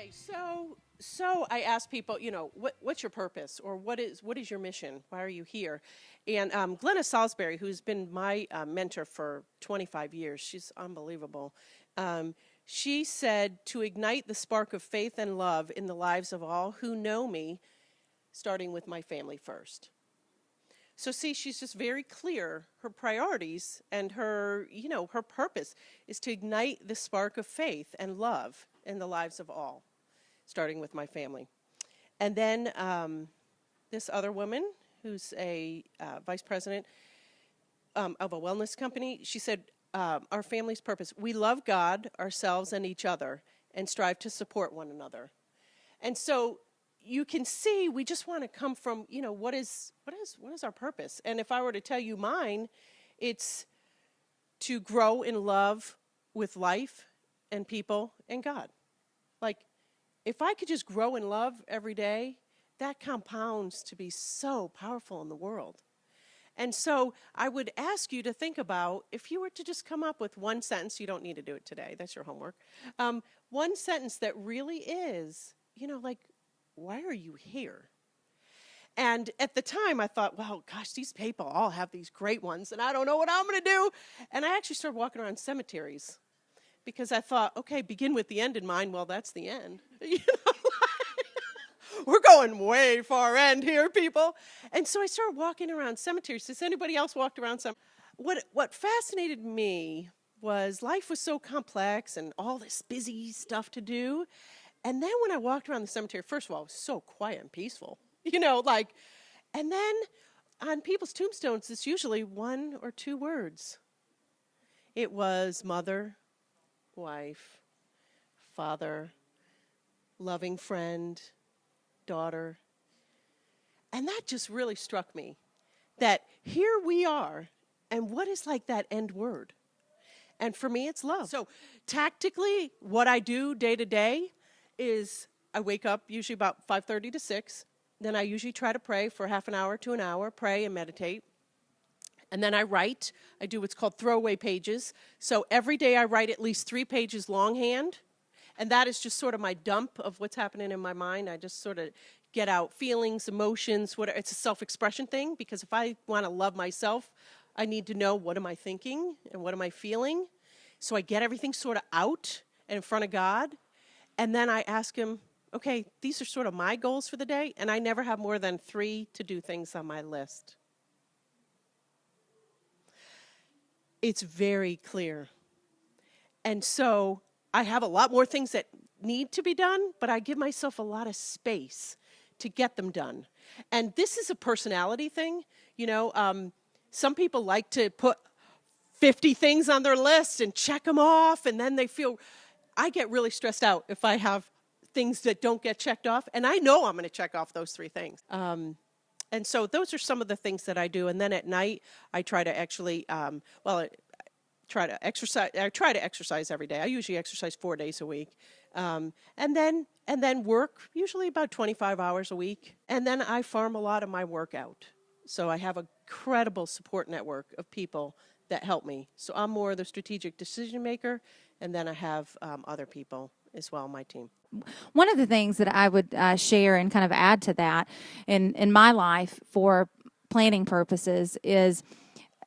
Okay, so I ask people, what's your purpose, or what is your mission? Why are you here? And Glenna Salisbury, who's been my mentor for 25 years, she's unbelievable. She said to ignite the spark of faith and love in the lives of all who know me, starting with my family first. So see, she's just very clear. Her priorities and her purpose is to ignite the spark of faith and love in the lives of all, starting with my family. And then this other woman, who's a vice president of a wellness company, she said, our family's purpose, we love God, ourselves, and each other, and strive to support one another. And so you can see we just want to come from, what is our purpose? And if I were to tell you mine, it's to grow in love with life and people and God. Like, if I could just grow in love every day, that compounds to be so powerful in the world. And so I would ask you to think about, if you were to just come up with one sentence, you don't need to do it today, that's your homework, one sentence that really is, why are you here? And at the time I thought, well, gosh, these people all have these great ones, and I don't know what I'm going to do. And I actually started walking around cemeteries because I thought, okay, begin with the end in mind. Well, that's the end. We're going way far end here, people. And so I started walking around cemeteries. Has anybody else walked around some? What fascinated me was life was so complex and all this busy stuff to do. And then when I walked around the cemetery, first of all, it was so quiet and peaceful, and then on people's tombstones, it's usually one or two words. It was mother, wife, father, loving friend, daughter. And that just really struck me, that here we are, and what is like that end word? And for me, it's love. So tactically, what I do day to day is I wake up usually about 5:30 to 6. Then I usually try to pray for half an hour to an hour, pray and meditate. And then I write. I do what's called throwaway pages. So every day I write at least 3 pages longhand. And that is just sort of my dump of what's happening in my mind. I just sort of get out feelings, emotions, whatever. It's a self-expression thing, because if I want to love myself, I need to know, what am I thinking and what am I feeling? So I get everything sort of out and in front of God. And then I ask him, okay, these are sort of my goals for the day, and I never have more than 3 to-do things on my list. It's very clear. And so I have a lot more things that need to be done, but I give myself a lot of space to get them done. And this is a personality thing. Some people like to put 50 things on their list and check them off, and then they feel... I get really stressed out if I have things that don't get checked off, and I know I'm going to check off those 3 things. And so those are some of the things that I do. And then at night, I try to actually, try to exercise. I try to exercise every day. I usually exercise 4 days a week, and then work usually about 25 hours a week. And then I farm a lot of my work out. So I have a credible support network of people that help me. So I'm more the strategic decision maker, and then I have other people as well on my team. One of the things that I would share and kind of add to that in my life for planning purposes is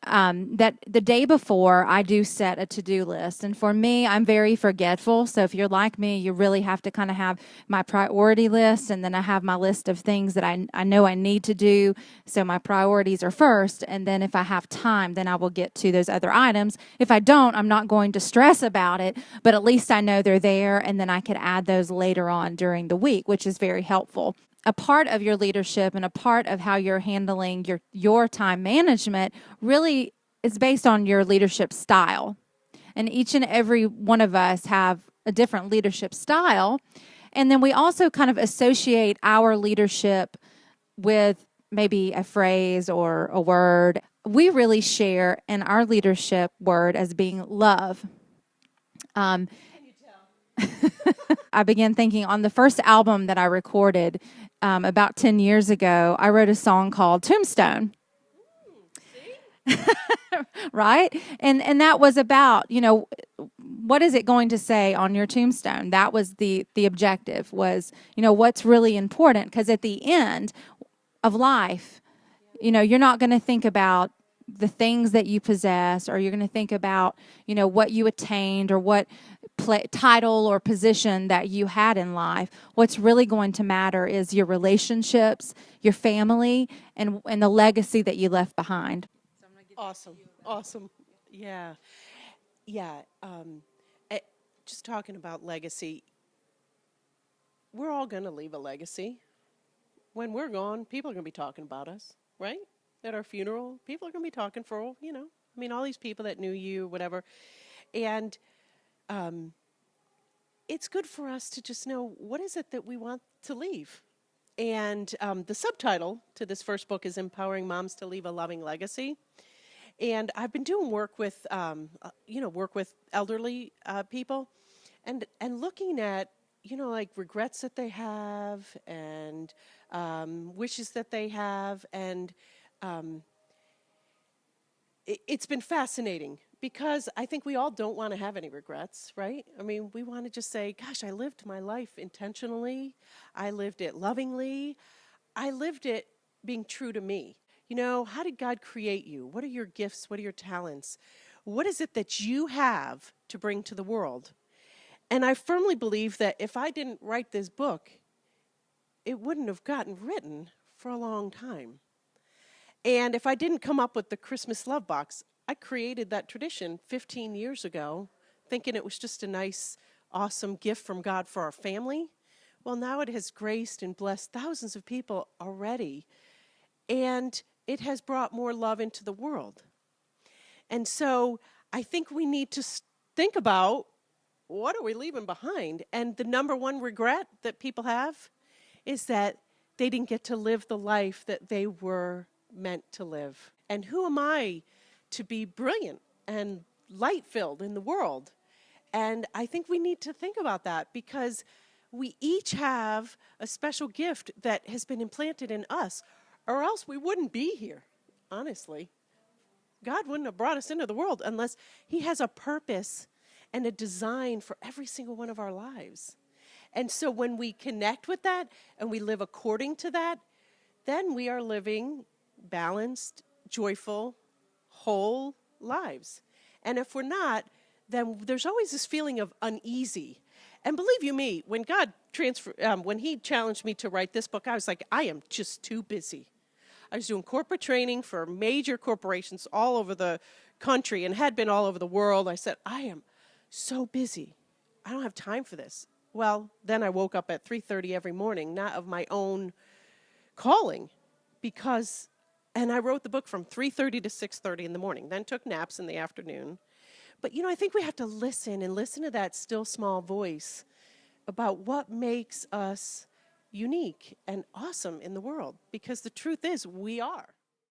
that the day before I do set a to-do list. And for me, I'm very forgetful. So if you're like me, you really have to kind of have my priority list. And then I have my list of things that I know I need to do. So my priorities are first. And then if I have time, then I will get to those other items. If I don't, I'm not going to stress about it. But at least I know they're there. And then I could add those later on during the week, which is very helpful. A part of your leadership and a part of how you're handling your time management really is based on your leadership style. And each and every one of us have a different leadership style. And then we also kind of associate our leadership with maybe a phrase or a word. We really share in our leadership word as being love. Can you tell? I began thinking on the first album that I recorded about 10 years ago, I wrote a song called Tombstone. Right? And that was about, what is it going to say on your tombstone? That was the objective, was, what's really important, because at the end of life, you're not going to think about the things that you possess, or you're going to think about, what you attained, or what title or position that you had in life. What's really going to matter is your relationships, your family, and the legacy that you left behind. Awesome. Awesome. Yeah. Yeah. Just talking about legacy, we're all going to leave a legacy. When we're gone, people are going to be talking about us, right? At our funeral, people are going to be talking for, all these people that knew you, whatever. And it's good for us to just know, what is it that we want to leave? And the subtitle to this first book is Empowering Moms to Leave a Loving Legacy. And I've been doing work with, work with elderly people, and looking at, like regrets that they have, and wishes that they have, and it's been fascinating, because I think we all don't want to have any regrets, right? I mean, we want to just say, gosh, I lived my life intentionally. I lived it lovingly. I lived it being true to me. How did God create you? What are your gifts? What are your talents? What is it that you have to bring to the world? And I firmly believe that if I didn't write this book, it wouldn't have gotten written for a long time. And if I didn't come up with the Christmas Love Box, I created that tradition 15 years ago, thinking it was just a nice, awesome gift from God for our family. Well, now it has graced and blessed thousands of people already. And it has brought more love into the world. And so I think we need to think about, what are we leaving behind? And the number one regret that people have is that they didn't get to live the life that they were meant to live. And who am I to be brilliant and light-filled in the world? And I think we need to think about that, because we each have a special gift that has been implanted in us, or else we wouldn't be here, honestly. God wouldn't have brought us into the world unless he has a purpose and a design for every single one of our lives. And so when we connect with that and we live according to that, then we are living balanced, joyful, whole lives. And if we're not, then there's always this feeling of uneasy. And believe you me, when when he challenged me to write this book, I was like, I am just too busy. I was doing corporate training for major corporations all over the country, and had been all over the world. I said, I am so busy. I don't have time for this. Well, then I woke up at 3:30 every morning, not of my own calling, and I wrote the book from 3:30 to 6:30 in the morning, then took naps in the afternoon. But, I think we have to listen to that still small voice about what makes us unique and awesome in the world, because the truth is, we are.